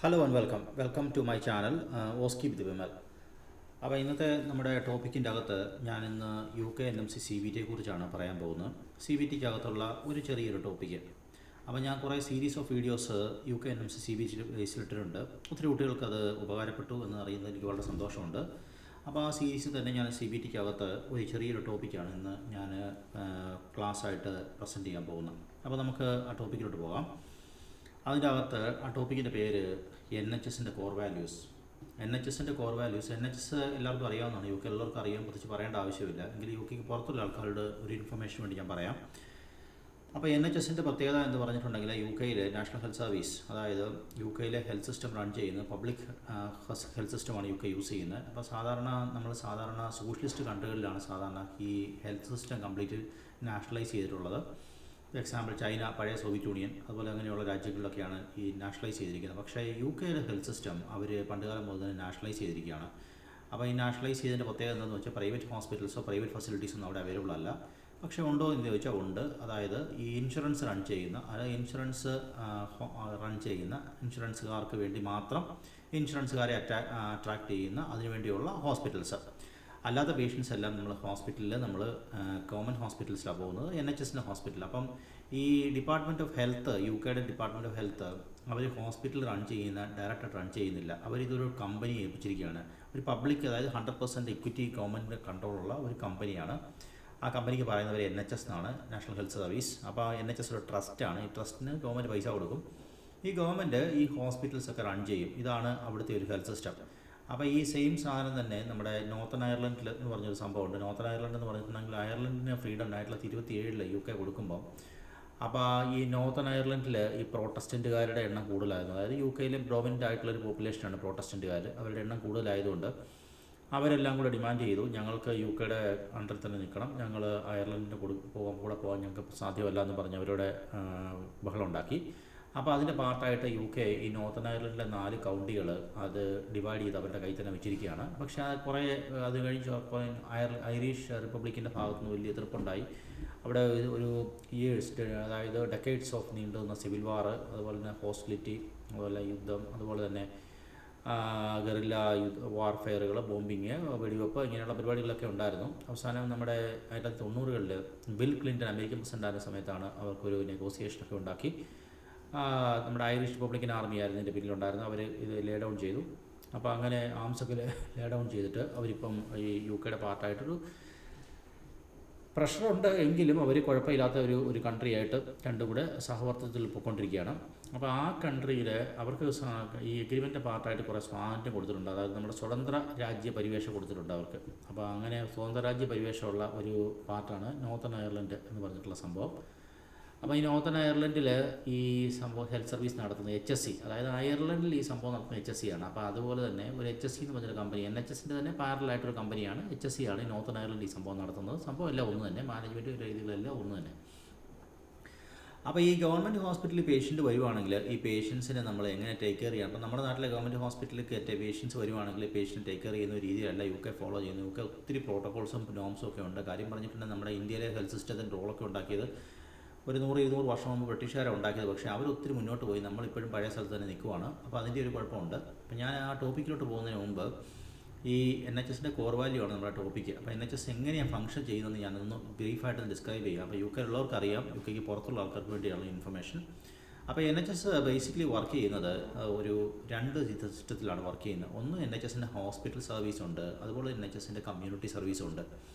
Hello and welcome to my channel Oski with Vimal. അപ്പോൾ ഇന്നത്തെ നമ്മുടെ ടോപ്പിക്കിൻ്റെ അകത്ത് ഞാൻ ഇന്ന് UK NMC CBT കുറിച്ചാണ് പറയാൻ പോകുന്നത്. CBTക്ക് അകത്തുള്ള ഒരു ചെറിയൊരു ടോപ്പിക്ക്. അപ്പോൾ ഞാൻ കുറേ series of videos UK NMC CBT ബേസിലിട്ടിട്ടുണ്ട്. ഒത്തിരി കുട്ടികൾക്ക് അത് ഉപകാരപ്പെട്ടു എന്ന് അറിയുന്നത് എനിക്ക് വളരെ സന്തോഷമുണ്ട്. അപ്പോൾ ആ സീരീസിൽ തന്നെ ഞാൻ CBTക്ക് അകത്ത് ഒരു ചെറിയൊരു ടോപ്പിക്കാണ് ഇന്ന് ഞാൻ ക്ലാസ്സായിട്ട് പ്രസൻറ്റ് ചെയ്യാൻ പോകുന്നത്. അപ്പോൾ നമുക്ക് ആ ടോപ്പിക്കിലോട്ട് പോകാം. അതിൻ്റെ അകത്ത് ആ ടോപ്പിക്കിൻ്റെ പേര് NHSൻ്റെ കോർ വാല്യൂസ്. NHSൻ്റെ കോർ വാല്യൂസ്. NHS എല്ലാവർക്കും അറിയാവുന്നതാണ്, UK എല്ലാവർക്കും അറിയാം, പ്രത്യേകിച്ച് പറയേണ്ട ആവശ്യമില്ല. എങ്കിൽ UKക്ക് പുറത്തുള്ള ആൾക്കാരുടെ ഒരു ഇൻഫർമേഷൻ വേണ്ടി ഞാൻ പറയാം. അപ്പോൾ NHSൻ്റെ പ്രത്യേകത എന്ന് പറഞ്ഞിട്ടുണ്ടെങ്കിൽ UKയിലെ നാഷണൽ ഹെൽത്ത് സർവീസ്, അതായത് UKയിലെ ഹെൽത്ത് സിസ്റ്റം റൺ ചെയ്യുന്ന പബ്ലിക് ഹെൽത്ത് സിസ്റ്റമാണ് UK യൂസ് ചെയ്യുന്നത്. അപ്പോൾ സാധാരണ സോഷ്യലിസ്റ്റ് കൺട്രികളിലാണ് സാധാരണ ഈ ഹെൽത്ത് സിസ്റ്റം കംപ്ലീറ്റ് നാഷണലൈസ് ചെയ്തിട്ടുള്ളത്. എക്സാമ്പിൾ ചൈന, പഴയ സോവിയറ്റ് യൂണിയൻ, അതുപോലെ അങ്ങനെയുള്ള രാജ്യങ്ങളിലൊക്കെയാണ് ഈ നാഷണലൈസ് ചെയ്തിരിക്കുന്നത്. പക്ഷേ UKയിലെ ഹെൽത്ത് സിസ്റ്റം അവർ പണ്ടുകാലം മുതൽ തന്നെ നാഷണലൈസ് ചെയ്തിരിക്കുകയാണ്. അപ്പോൾ ഈ നാഷണലൈസ് ചെയ്തതിൻ്റെ പ്രത്യേകത എന്താണെന്ന് വെച്ചാൽ പ്രൈവറ്റ് ഹോസ്പിറ്റൽസോ പ്രൈവറ്റ് ഫെസിലിറ്റീസൊന്നും അവിടെ അവൈലബിൾ അല്ല. പക്ഷേ ഉണ്ടോ എന്ന് ചോദിച്ചാൽ ഉണ്ട്. അതായത് ഈ ഇൻഷുറൻസ് റൺ ചെയ്യുന്ന, അതായത് ഇൻഷുറൻസുകാർക്ക് വേണ്ടി മാത്രം ഇൻഷുറൻസുകാരെ അട്രാക്റ്റ് ചെയ്യുന്ന അതിനുവേണ്ടിയുള്ള ഹോസ്പിറ്റൽസ്. അല്ലാത്ത പേഷ്യൻസ് എല്ലാം നമ്മൾ ഗവൺമെൻറ് ഹോസ്പിറ്റൽസിലാണ് പോകുന്നത്, NHSൻ്റെ ഹോസ്പിറ്റൽ. അപ്പം ഈ ഡിപ്പാർട്ട്മെൻറ്റ് ഓഫ് ഹെൽത്ത്, UKയുടെ ഡിപ്പാർട്ട്മെൻറ്റ് ഓഫ് ഹെൽത്ത് അവർ ഹോസ്പിറ്റൽ ഡയറക്റ്റായിട്ട് റൺ ചെയ്യുന്നില്ല. അവരിതൊരു കമ്പനി ഏൽപ്പിച്ചിരിക്കുകയാണ്. ഒരു പബ്ലിക്, അതായത് 100% ഇക്വിറ്റി ഗവൺമെൻറ് കൺട്രോളുള്ള ഒരു കമ്പനിയാണ്. ആ കമ്പനിക്ക് പറയുന്നവർ NHS എന്നാണ്, നാഷണൽ ഹെൽത്ത് സർവീസ്. അപ്പോൾ NHS ഒരു ട്രസ്റ്റാണ്. ഈ ട്രസ്റ്റിന് ഗവൺമെൻറ് പൈസ കൊടുക്കും. ഈ ഗവൺമെൻറ് ഈ ഹോസ്പിറ്റൽസൊക്കെ റൺ ചെയ്യും. ഇതാണ് അവിടുത്തെ ഒരു ഹെൽത്ത് സിസ്റ്റം. അപ്പോൾ ഈ സെയിം സാധനം തന്നെ നമ്മുടെ നോർത്തേൺ അയർലൻഡിൽ എന്ന് പറഞ്ഞൊരു സംഭവമുണ്ട്. നോർത്തേൺ അയർലൻഡ് എന്ന് പറഞ്ഞിട്ടുണ്ടെങ്കിൽ അയർലൻഡിന് ഫ്രീഡം 1927 UK കൊടുക്കുമ്പോൾ, അപ്പോൾ ഈ നോർത്തേൺ അയർലൻഡിൽ ഈ പ്രോട്ടസ്റ്റൻറ്റുകാരുടെ എണ്ണം കൂടുതലായിരുന്നു. അതായത് UKയിലെ ഡോമിനൻ്റ് ആയിട്ടുള്ളൊരു പോപ്പുലേഷനാണ് പ്രോട്ടസ്റ്റൻറ്റുകാർ. അവരുടെ എണ്ണം കൂടുതലായതുകൊണ്ട് അവരെല്ലാം കൂടെ ഡിമാൻഡ് ചെയ്തു, ഞങ്ങൾക്ക് UKയുടെ അണ്ടറിൽ തന്നെ നിൽക്കണം, ഞങ്ങൾ അയർലൻഡിന് കൂടെ പോകാൻ ഞങ്ങൾക്ക് സാധ്യമല്ല എന്ന് പറഞ്ഞ് അവരുടെ ബഹളം ഉണ്ടാക്കി. അപ്പോൾ അതിൻ്റെ പാർട്ടായിട്ട് UK ഈ നോർത്തേൺ അയർലൻഡിലെ 4 കൗണ്ടികൾ അത് ഡിവൈഡ് ചെയ്ത് അവരുടെ കയ്യിൽ തന്നെ വെച്ചിരിക്കുകയാണ്. പക്ഷേ അത് കഴിഞ്ഞ് ഐറിഷ് റിപ്പബ്ലിക്കിൻ്റെ ഭാഗത്തുനിന്ന് വലിയ എതിർപ്പുണ്ടായി. അവിടെ ഒരു ഇയേഴ്സ്, അതായത് ഡെക്കേഡ്സ് ഓഫ് നീണ്ടുനിന്ന സിവിൽ വാർ, അതുപോലെ തന്നെ ഹോസ്റ്റിലിറ്റി, അതുപോലെ യുദ്ധം, അതുപോലെ തന്നെ ഗറില്ല വാർഫെയറുകൾ, ബോംബിങ്, വെടിവെപ്പ്, ഇങ്ങനെയുള്ള പരിപാടികളൊക്കെ ഉണ്ടായിരുന്നു. അവസാനം നമ്മുടെ 1990കളിൽ ബിൽ ക്ലിൻ്റൺ അമേരിക്കൻ പ്രസിഡൻ്റ് ആയ സമയത്താണ് അവർക്കൊരു നെഗോസിയേഷനൊക്കെ ഉണ്ടാക്കി. നമ്മുടെ ഐറിഷ് റിപ്പബ്ലിക്കൻ ആർമി ആയിരുന്നു ഇതിൻ്റെ പിന്നിലുണ്ടായിരുന്നു. അവർ ഇത് ലേ ഡൗൺ ചെയ്തു. അപ്പോൾ അങ്ങനെ ആംസൊക്കെ ലേ ഡൗൺ ചെയ്തിട്ട് അവരിപ്പം ഈ UKയുടെ പാർട്ടായിട്ടൊരു പ്രഷറുണ്ട് എങ്കിലും അവർ കുഴപ്പമില്ലാത്ത ഒരു കൺട്രി ആയിട്ട് രണ്ടും കൂടെ സഹവർത്തിത്വത്തിൽ പോയിക്കൊണ്ടിരിക്കുകയാണ്. അപ്പോൾ ആ കൺട്രിയിൽ അവർക്ക് ഈ എഗ്രിമെൻ്റ് പാർട്ടായിട്ട് കുറേ സ്വാതന്ത്ര്യം കൊടുത്തിട്ടുണ്ട്. അതായത് നമ്മുടെ സ്വതന്ത്ര രാജ്യ പരിവേഷം കൊടുത്തിട്ടുണ്ട് അവർക്ക്. അപ്പോൾ അങ്ങനെ സ്വതന്ത്ര രാജ്യ പരിവേഷമുള്ള ഒരു പാർട്ടാണ് നോർത്തേൺ അയർലൻഡ് എന്ന് പറഞ്ഞിട്ടുള്ള സംഭവം. അപ്പോൾ ഈ നോർത്തേൺ അയർലൻഡിൽ ഈ സംഭവം ഹെൽത്ത് സർവീസ് നടത്തുന്നത് HSC, അതായത് അയർലൻഡിൽ ഈ സംഭവം നടത്തുന്നത് HSC ആണ്. അപ്പോൾ അതുപോലെ തന്നെ ഒരു HSC എന്ന് പറഞ്ഞൊരു കമ്പനി, NHSൻ്റെ തന്നെ പാരലായിട്ടൊരു കമ്പനിയാണ് HSC ആണ് ഈ നോർത്തേൺ അയർലൻഡിൽ ഈ സംഭവം നടത്തുന്നത്. സംഭവം എല്ലാം ഒന്ന് തന്നെ, മാനേജ്മെൻറ്റ് രീതികളെല്ലാം ഒന്ന് തന്നെ. അപ്പോൾ ഈ ഗവൺമെൻറ് ഹോസ്പിറ്റലിൽ പേഷ്യൻറ്റ് വരുവാണെങ്കിൽ ഈ പേഷ്യൻസിനെ നമ്മൾ എങ്ങനെ ടേക്ക് കെയർ ചെയ്യാം? അപ്പോൾ നമ്മുടെ നാട്ടിലെ ഗവൺമെൻറ് ഹോസ്പിറ്റലിലേക്ക് പേഷ്യൻസ് വരുവാണെങ്കിൽ പേഷ്യൻറ്റ് ടേക്ക് കെയർ ചെയ്യുന്ന രീതിയല്ല UK ഫോളോ ചെയ്യുന്നത്. UK ഒത്തിരി പ്രോട്ടോകോൾസും നോംസും ഒക്കെ ഉണ്ട്. കാര്യം പറഞ്ഞിട്ടുണ്ടെങ്കിൽ നമ്മുടെ ഇന്ത്യയിലെ ഹെൽത്ത് സിസ്റ്റത്തിൻ്റെ റോളൊക്കെ ഉണ്ടാക്കിയത് ഒരു 100-200 വർഷം മുമ്പ് ബ്രിട്ടീഷുകാരെ ഉണ്ടാക്കിയത്. പക്ഷേ അവർ ഒത്തിരി മുന്നോട്ട് പോയി, നമ്മളിപ്പോഴും പഴയ സ്ഥലത്ത് തന്നെ നിൽക്കുവാണ്. അപ്പോൾ അതിൻ്റെ ഒരു കുഴപ്പമുണ്ട്. അപ്പോൾ ഞാൻ ആ ടോപ്പിക്കിലോട്ട് പോകുന്നതിന് മുമ്പ് ഈ NHSൻ്റെ കോർ വാല്യൂ ആണ് നമ്മുടെ ടോപ്പിക്ക്. അപ്പോൾ NHS എങ്ങനെയാണ് ഫംഗ്ഷൻ ചെയ്യുന്നതെന്ന് ഞാനൊന്ന് ബ്രീഫായിട്ട് ഡിസ്ക്രൈബ് ചെയ്യാം. അപ്പോൾ UK ഉള്ളവർക്ക് അറിയാം, UKക്ക് പുറത്തുള്ള ആൾക്കാർക്ക് വേണ്ടിയുള്ള ഇൻഫർമേഷൻ. അപ്പോൾ NHS ബേസിക്കലി വർക്ക് ചെയ്യുന്നത് ഒരു 2 സിസ്റ്റത്തിലാണ് വർക്ക് ചെയ്യുന്നത്. ഒന്ന് NHSൻ്റെ ഹോസ്പിറ്റൽ സർവീസ് ഉണ്ട്, അതുപോലെ NHSൻ്റെ കമ്മ്യൂണിറ്റി സർവീസും ഉണ്ട്.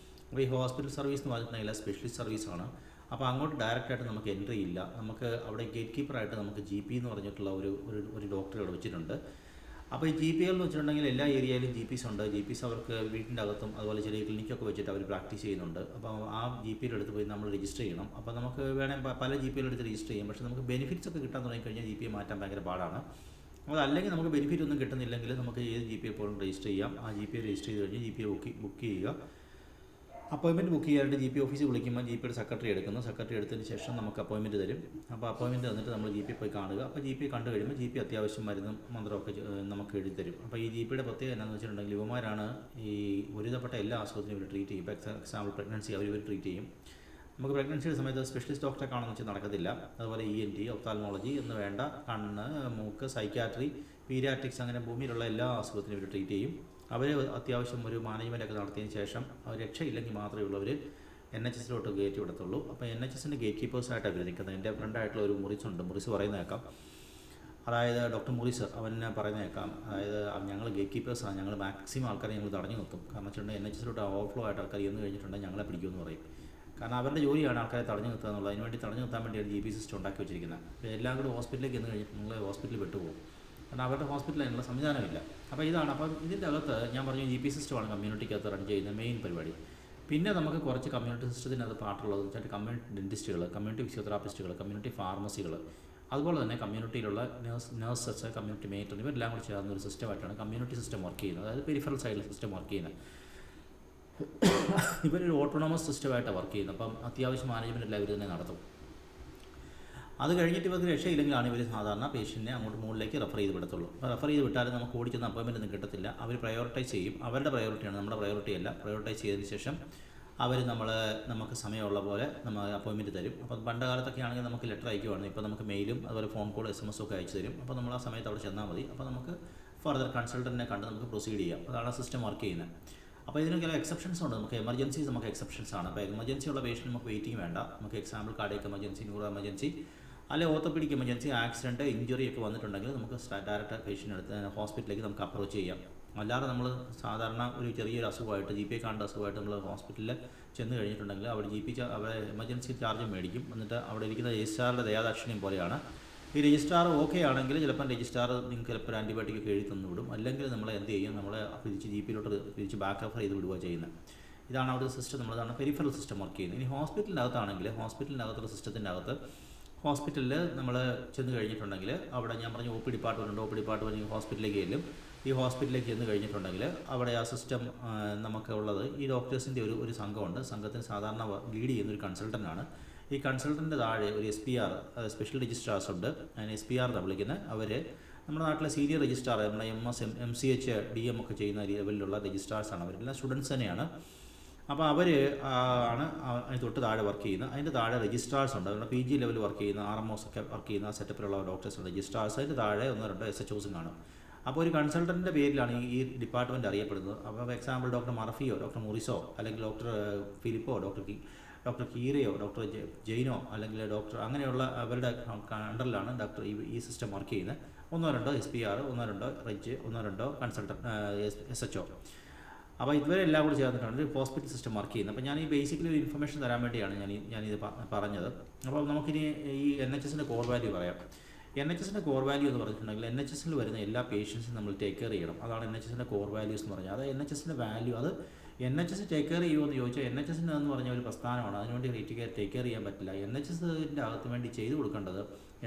അപ്പോൾ ഈ ഹോസ്പിറ്റൽ സർവീസ് എന്ന് പറഞ്ഞിട്ടുണ്ടെങ്കിൽ സ്പെഷ്യലിസ്റ്റ് സർവീസാണ്. അപ്പോൾ അങ്ങോട്ട് ഡയറക്റ്റായിട്ട് നമുക്ക് എൻട്രി ഇല്ല. നമുക്ക് അവിടെ ഗേറ്റ് കീപ്പറായിട്ട് നമുക്ക് GP എന്ന് പറഞ്ഞിട്ടുള്ള ഒരു ഡോക്ടറെ അവിടെ വെച്ചിട്ടുണ്ട്. അപ്പോൾ ഈ GPകൾ എന്ന് വെച്ചിട്ടുണ്ടെങ്കിൽ എല്ലാ ഏരിയയിലും GPs ഉണ്ട്. GPs അവർക്ക് വീട്ടിൻ്റെ അകത്തും അതുപോലെ ചെറിയ ക്ലിനിക്കൊക്കെ വെച്ചിട്ട് അവർ പ്രാക്ടീസ് ചെയ്യുന്നുണ്ട്. അപ്പോൾ ആ GPയുടെ അടുത്ത് പോയി നമ്മൾ രജിസ്റ്റർ ചെയ്യണം. അപ്പോൾ നമുക്ക് വേണമെങ്കിൽ പല GPകളുടെ അടുത്ത് രജിസ്റ്റർ ചെയ്യാം. പക്ഷേ നമുക്ക് ബെനിഫിറ്റ്സ് ഒക്കെ കിട്ടാൻ തുടങ്ങിക്കഴിഞ്ഞാൽ GP മാറ്റാൻ ഭയങ്കര പാടാണ്. അതല്ലെങ്കിൽ നമുക്ക് ബെനിഫിറ്റ് ഒന്നും കിട്ടുന്നില്ലെങ്കിൽ നമുക്ക് ഏത് GP എപ്പോഴും രജിസ്റ്റർ ചെയ്യാം. ആ GP രജിസ്റ്റർ ചെയ്ത് കഴിഞ്ഞ് GP ബുക്ക് ചെയ്യുക. അപ്പോയിൻമെൻറ്റ് ബുക്ക് ചെയ്യാനായിട്ട് GP ഓഫീസിൽ വിളിക്കുമ്പോൾ GPയുടെ സെക്രട്ടറി എടുത്തതിന് ശേഷം നമുക്ക് അപ്പോയിൻമെൻറ്റ് തരും. അപ്പോൾ അപ്പോയിൻമെൻറ്റ് തന്നിട്ട് നമ്മൾ GP പോയി കാണുക. അപ്പോൾ GP കണ്ടു കഴിയുമ്പോൾ GP അത്യാവശ്യം മരുന്നും മന്ത്രമൊക്കെ നമുക്ക് എഴുതി തരും. അപ്പോൾ ഈ GPയുടെ പ്രത്യേകത എന്താണെന്ന് വെച്ചിട്ടുണ്ടെങ്കിൽ ഇവന്മാരാണ് ഈ ഒരുവിധപ്പെട്ട എല്ലാ അസുഖത്തിനും ഇവർ ട്രീറ്റ് ചെയ്യും. ഇപ്പോൾ എക്സാമ്പിൾ പ്രഗ്നൻസി അവർ ട്രീറ്റ് ചെയ്യും. നമുക്ക് പ്രഗ്നൻസിയുടെ സമയത്ത് സ്പെഷ്യലിസ്റ്റ് ഡോക്ടറെ കാണുമെന്ന് വെച്ചാൽ നടക്കത്തില്ല. അതുപോലെ ENT, ഒഫ്താൽമോളജി എന്ന് വേണ്ട കണ്ണ്, മൂക്ക്, സൈക്യാട്രി, പീഡിയാട്രിക്സ്, അങ്ങനെ ഭൂമിയിലുള്ള എല്ലാ അസുഖത്തിനും ഇവർ ട്രീറ്റ് ചെയ്യും. അവർ അത്യാവശ്യം ഒരു മാനേജ്മെൻറ്റൊക്കെ നടത്തിയതിന് ശേഷം അവർ രക്ഷയില്ലെങ്കിൽ മാത്രമേ ഉള്ളവർ NHSലോട്ട് കയറ്റി വിടത്തുള്ളൂ. അപ്പോൾ NHSൻ്റെ ഗേറ്റ് കീപ്പേഴ്സായിട്ടാണ് ഇവർ നിൽക്കുന്നത്. എൻ്റെ ഫ്രണ്ടായിട്ടുള്ള ഒരു മുറിസുണ്ട്, മുറിസ് പറയുന്നത് കേൾക്കാം. അതായത് ഡോക്ടർ മുറിസ് അവനെ പറയുന്നത് കേൾക്കാം. അതായത് ഞങ്ങൾ ഗേറ്റ് കീപ്പേഴ്സാണ്, ഞങ്ങൾ മാക്സിമം ആൾക്കാരെ ഞങ്ങൾ തടഞ്ഞു നിർത്തും. കാരണം വെച്ചിട്ടുണ്ടെങ്കിൽ NHSലോട്ട് ഓവർഫ്ലോ ആയിട്ട് ആൾക്കാർ ചെന്ന് കഴിഞ്ഞിട്ടുണ്ടെങ്കിൽ ഞങ്ങളെ പിടിക്കുമെന്ന് പറയും. കാരണം അവരുടെ ജോലിയാണ് ആൾക്കാരെ തടഞ്ഞു നിർത്തുക എന്നുള്ളത്. അതിനുവേണ്ടി തടഞ്ഞു നിർത്താൻ വേണ്ടിയാണ് GP സിസ്റ്റം ഉണ്ടാക്കി വെച്ചിരിക്കുന്നത്. അപ്പോൾ എല്ലാം കൂടി ഹോസ്പിറ്റലിലേക്ക് ചെന്ന് കഴിഞ്ഞിട്ട് നിങ്ങൾ ഹോസ്പിറ്റലിൽ വിട്ടുപോകും. കാരണം അവരുടെ ഹോസ്പിറ്റലിൽ അതിനുള്ള സംവിധാനമില്ല. അപ്പോൾ ഇതാണ്. അപ്പം ഇതിൻ്റെ അകത്ത് ഞാൻ പറഞ്ഞു GP സിസ്റ്റമാണ് കമ്മ്യൂണിറ്റിക്കകത്ത് റൺ ചെയ്യുന്ന മെയിൻ പരിപാടി. പിന്നെ നമുക്ക് കുറച്ച് കമ്മ്യൂണിറ്റി സിസ്റ്റത്തിനകത്ത് പാർട്ടുള്ളതെന്ന് വെച്ചാൽ കമ്മ്യൂണിറ്റി ഡെൻറ്റിസ്റ്റുകൾ, കമ്മ്യൂണിറ്റി ഫിസിയോതെറാപ്പിസ്റ്റുകൾ, കമ്മ്യൂണിറ്റി ഫാർമസികൾ, അതുപോലെ തന്നെ കമ്മ്യൂണിറ്റിയിലുള്ള നഴ്സസ്, കമ്മ്യൂണിറ്റി മേറ്റർ, ഇവരെല്ലാം കൂടി ചേർന്ന ഒരു സിസ്റ്റമായിട്ടാണ് കമ്മ്യൂണിറ്റി സിസ്റ്റം വർക്ക് ചെയ്യുന്നത്. അതായത് പെരിഫറൽ സൈഡിൽ സിസ്റ്റം വർക്ക് ചെയ്യുന്നത്. ഇവരൊരു ഓട്ടോണമസ് സിസ്റ്റമായിട്ടാണ് വർക്ക് ചെയ്യുന്നത്. അപ്പം അത്യാവശ്യം മാനേജ്മെൻറ്റ് എല്ലാം ഇവർ തന്നെ നടത്തും. അത് കഴിഞ്ഞിട്ട് ഇവർക്ക് രക്ഷയില്ലെങ്കിലാണ് ഇവർ സാധാരണ പേഷ്യൻറ്റിനെ അങ്ങോട്ട് മുകളിലേക്ക് റെഫർ ചെയ്ത് വിടത്തുള്ളൂ. അപ്പോൾ റെഫർ ചെയ്ത് വിട്ടാലും നമുക്ക് ഓടിച്ചെന്ന് അപ്പോയിൻമെൻ്റ് ഒന്നും കിട്ടത്തില്ല. അവർ പ്രയോറിറ്റൈസ് ചെയ്യും. അവരുടെ പ്രയോറിറ്റിയാണ്, നമ്മുടെ പ്രയോറിറ്റി അല്ല. പ്രയോറിറ്റൈസ് ചെയ്തതിന് ശേഷം അവർ നമുക്ക് സമയമുള്ള പോലെ നമ്മൾ അപ്പോയിൻമെൻറ്റ് തരും. അപ്പം പണ്ട് കാലത്തൊക്കെ ആണെങ്കിൽ നമുക്ക് ലെറ്റർ അയക്കുവാണ്. ഇപ്പോൾ നമുക്ക് മെയിലും അതുപോലെ ഫോൺ കോൾ SMS ഒക്കെ അയച്ചു തരും. അപ്പോൾ നമ്മൾ ആ സമയത്ത് അവിടെ ചെന്നാൽ മതി. അപ്പോൾ നമുക്ക് ഫർദർ കൺസൾട്ടൻറ്റിനെ കണ്ട് നമുക്ക് പ്രൊസീഡ് ചെയ്യാം. അതാണ് ആ സിസ്റ്റം വർക്ക് ചെയ്യുന്നത്. അപ്പോൾ ഇതിനൊക്കെ എക്സെപ്ഷൻസ് ഉണ്ട്. നമുക്ക് എമർജൻസീസ് നമുക്ക് എക്സെപ്ഷൻസ് ആണ്. അപ്പോൾ എമർജൻസി ഉള്ള പേഷ്യൻ്റ് നമുക്ക് വെയിറ്റിംഗ് വേണ്ട. നമുക്ക് example cardiac emergency, neuro emergency, അല്ലെങ്കിൽ ഓർത്തോപീഡിക് എമർജൻസി, ആക്സിഡൻറ്റ്, ഇഞ്ചുറി ഒക്കെ വന്നിട്ടുണ്ടെങ്കിൽ നമുക്ക് ഡയറക്റ്റ് പേഷ്യൻ്റ് എടുത്ത് ഹോസ്പിറ്റലിലേക്ക് നമുക്ക് അപ്രോച്ച് ചെയ്യാം. അല്ലാതെ നമ്മൾ സാധാരണ ഒരു ചെറിയൊരു അസുഖമായിട്ട് GP കാണേണ്ട അസുഖമായിട്ട് നമ്മൾ ഹോസ്പിറ്റലിൽ ചെന്ന് കഴിഞ്ഞിട്ടുണ്ടെങ്കിൽ അവിടെ GP അവിടെ എമർജൻസി ചാർജ് മേടിക്കും. എന്നിട്ട് അവിടെ ഇരിക്കുന്ന രജിസ്ട്രാറിൻ്റെ ദയാദാക്ഷിണ്യം പോലെയാണ്. ഈ രജിസ്ട്രാർ ഓക്കെ ആണെങ്കിൽ ചിലപ്പം രജിസ്ട്രാർ നിങ്ങൾക്ക് ചിലപ്പോൾ ആൻറ്റിബയോട്ടിക് ഒക്കെ എഴുതി തന്നു വിടും. അല്ലെങ്കിൽ നമ്മൾ എന്ത് ചെയ്യും, നമ്മളെ തിരിച്ച് GPയിലോട്ട് തിരിച്ച് ബാക്ക് റെഫർ ചെയ്ത് വിടുക ചെയ്യുന്നത്. ഇതാണ് അവിടുത്തെ സിസ്റ്റം. നമ്മളതാണ് പെരിഫറൽ സിസ്റ്റം വർക്ക് ചെയ്യുന്നത്. ഇനി ഹോസ്പിറ്റലിനകത്താണെങ്കിൽ ഹോസ്പിറ്റലിനകത്തുള്ള സിസ്റ്റത്തിൻ്റെ അകത്ത് ഹോസ്പിറ്റലിൽ നമ്മൾ ചെന്ന് കഴിഞ്ഞിട്ടുണ്ടെങ്കിൽ അവിടെ ഞാൻ പറഞ്ഞു OP ഡിപ്പാർട്ട്മെൻറ്റ് ഉണ്ട്. OP ഡിപ്പാർട്ട്മെൻറ്റ് ഹോസ്പിറ്റലിലേക്ക് ചെല്ലും. ഈ ഹോസ്പിറ്റലിലേക്ക് ചെന്ന് കഴിഞ്ഞിട്ടുണ്ടെങ്കിൽ അവിടെ ആ സിസ്റ്റം നമുക്ക് ഉള്ളത് ഈ ഡോക്ടേഴ്സിൻ്റെ ഒരു സംഘമുണ്ട്. സംഘത്തിന് സാധാരണ ലീഡ് ചെയ്യുന്ന ഒരു കൺസൾട്ടൻ്റാണ്. ഈ കൺസൾട്ടൻ്റെ താഴെ ഒരു SPR, സ്പെഷ്യൽ രജിസ്ട്രാർസ് ഉണ്ട്. അതിന് SPR എന്നാണ് വിളിക്കുന്നത്. അവർ നമ്മുടെ നാട്ടിലെ സീനിയർ രജിസ്ട്രാർ, നമ്മുടെ MS, MCH, DM ഒക്കെ ചെയ്യുന്ന ലെവലിലുള്ള രജിസ്ട്രാർസാണ്. അവരെല്ലാം സ്റ്റുഡൻസ് തന്നെയാണ്. അപ്പോൾ അവർ ആണ് അതിന് തൊട്ട് താഴെ വർക്ക് ചെയ്യുന്നത്. അതിൻ്റെ താഴെ രജിസ്ട്രാർസ് ഉണ്ട്. അതുകൊണ്ട് PG ലെവൽ വർക്ക് ചെയ്യുന്ന RMOs ഒക്കെ വർക്ക് ചെയ്യുന്ന സെറ്റപ്പിലുള്ള ഡോക്ടേഴ്സ് ഉണ്ട്, രജിസ്ട്രാർസ്. അതിൻ്റെ താഴെ 1-2 SHOസും കാണും. അപ്പോൾ ഒരു കൺസൾട്ടൻറ്റിൻ്റെ പേരിലാണ് ഈ ഡിപ്പാർട്ട്മെൻറ്റ് അറിയപ്പെടുന്നത്. അപ്പോൾ എക്സാമ്പിൾ ഡോക്ടർ മർഫിയോ, ഡോക്ടർ മുറിസോ, അല്ലെങ്കിൽ ഡോക്ടർ ഫിലിപ്പോ, ഡോക്ടർ കീരയോ, ഡോക്ടർ ജെയിനോ, അല്ലെങ്കിൽ ഡോക്ടർ, അങ്ങനെയുള്ള അവരുടെ അണ്ടറിലാണ് ഈ സിസ്റ്റം വർക്ക് ചെയ്യുന്നത്. 1-2 SPR, 1-2 റെജ്, 1-2 കൺസൾട്ടൻറ്റ് SHO. അപ്പോൾ ഇവരെല്ലാം കൂടി ചേർന്നിട്ടാണ് ഒരു ഹോസ്പിറ്റൽ സിസ്റ്റം വർക്ക് ചെയ്യുന്നത്. അപ്പോൾ ഞാൻ ഈ ബേസിക്കലി ഒരു ഇൻഫർമേഷൻ തരാൻ വേണ്ടിയാണ് ഞാനിത് പറഞ്ഞത്. അപ്പോൾ നമുക്കിനി ഈ NHSൻ്റെ കോർ വാല്യൂ പറയാം. NHSൻ്റെ കോർ വാല്യൂ എന്ന് പറഞ്ഞിട്ടുണ്ടെങ്കിൽ NHSൽ വരുന്ന എല്ലാ പേഷ്യൻസിനും നമ്മൾ ടേക്ക് കെയർ ചെയ്യണം. അതാണ് NHSൻ്റെ കോർ വാല്യൂസ് എന്ന് പറഞ്ഞാൽ. അത് NHSൻ്റെ വാല്യൂ. അത് NHS ടേക്ക് കെയർ ചെയ്യുമോ എന്ന് ചോദിച്ചാൽ NHSൻ്റെ എന്ന് പറഞ്ഞ ഒരു പ്രസ്ഥാനമാണ്. അതിനുവേണ്ടി ടേക്ക് കെയർ ചെയ്യാൻ പറ്റില്ല. NHSൻ്റെ അകത്ത് വേണ്ടി ചെയ്തു കൊടുക്കേണ്ടത്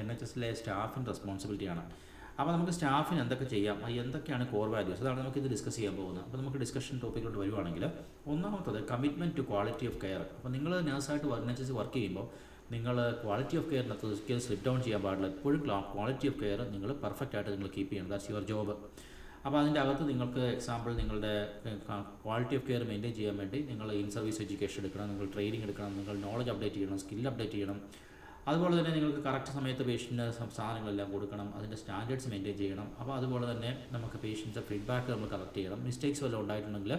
NHSലെ സ്റ്റാഫിൻ്റെ റെസ്പോൺസിബിലിറ്റിയാണ്. അപ്പോൾ നമുക്ക് സ്റ്റാഫിന് എന്തൊക്കെ ചെയ്യാം, എന്തൊക്കെയാണ് കോർ വാല്യൂസ്, അതാണ് നമുക്കിത് ഡിസ്കസ് ചെയ്യാൻ പോകുന്നത്. അപ്പോൾ നമുക്ക് ഡിസ്കഷൻ ടോപ്പിക്കോട്ട് വരുവാണെങ്കിൽ, ഒന്നാമത്തത് commitment to quality of care. അപ്പോൾ നിങ്ങൾ നഴ്സായിട്ട് NHS വർക്ക് ചെയ്യുമ്പോൾ നിങ്ങൾ ക്വാളിറ്റി ഓഫ് കെയറിനകത്ത് ഒരിക്കലും സ്ലിപ്പ് ഡൗൺ ചെയ്യാൻ പാടില്ല. എപ്പോഴും ക്വാളിറ്റി ഓഫ് കെയർ നിങ്ങൾ പെർഫെക്റ്റ് ആയിട്ട് നിങ്ങൾ കീപ്പ് ചെയ്യണം. That's your job. അപ്പോൾ അതിൻ്റെ അകത്ത് നിങ്ങൾക്ക് എക്സാമ്പിൾ നിങ്ങളുടെ ക്വാളിറ്റി ഓഫ് കെയർ മെയിൻറ്റെയിൻ ചെയ്യാൻ വേണ്ടി നിങ്ങൾ ഇൻ സർവീസ് എഡ്യൂക്കേഷൻ എടുക്കണം, നിങ്ങൾ ട്രെയിനിങ് എടുക്കണം, നിങ്ങൾ നോളജ് അപ്ഡേറ്റ് ചെയ്യണം, സ്കിൽ അപ്ഡേറ്റ് ചെയ്യണം. അതുപോലെ തന്നെ നിങ്ങൾക്ക് കറക്റ്റ് സമയത്ത് പേഷ്യൻറ്റിന് സാധനങ്ങളെല്ലാം കൊടുക്കണം, അതിൻ്റെ സ്റ്റാൻഡേർഡ്സ് മെയിൻറ്റെയിൻ ചെയ്യണം. അപ്പോൾ അതുപോലെ തന്നെ നമുക്ക് പേഷ്യൻറ്റ്സ് ഫീഡ്ബാക്ക് നമ്മൾ കളക്ട് ചെയ്യണം. മിസ്റ്റേക്സ് വല്ലതും ഉണ്ടായിട്ടുണ്ടെങ്കിൽ